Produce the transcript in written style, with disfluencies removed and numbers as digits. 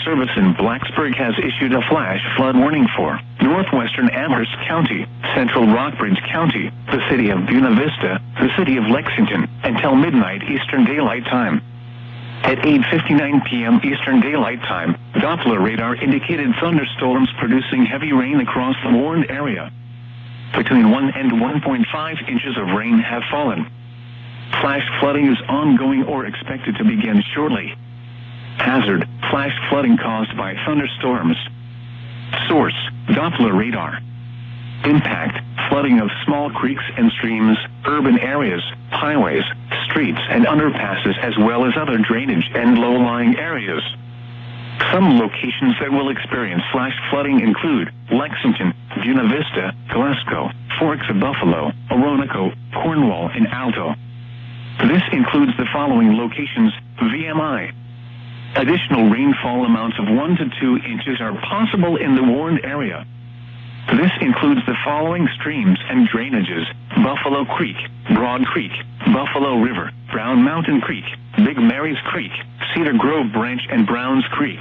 Service in Blacksburg has issued a flash flood warning for northwestern Amherst County, central Rockbridge County, the city of Buena Vista, the city of Lexington, until midnight Eastern Daylight Time. At 8:59 p.m. Eastern Daylight Time, Doppler radar indicated thunderstorms producing heavy rain across the warned area. Between 1 and 1.5 inches of rain have fallen. Flash flooding is ongoing or expected to begin shortly. Hazard: flash flooding caused by thunderstorms. Source: Doppler radar. Impact: flooding of small creeks and streams, urban areas, highways, streets and underpasses, as well as other drainage and low-lying areas. Some locations that will experience flash flooding include Lexington, Buena Vista, Glasgow, Forks of Buffalo, Oronoco, Cornwall, and Alto. This includes the following locations: VMI. Additional rainfall amounts of 1 to 2 inches are possible in the warned area. This includes the following streams and drainages: Buffalo Creek, Broad Creek, Buffalo River, Brown Mountain Creek, Big Mary's Creek, Cedar Grove Branch, and Browns Creek.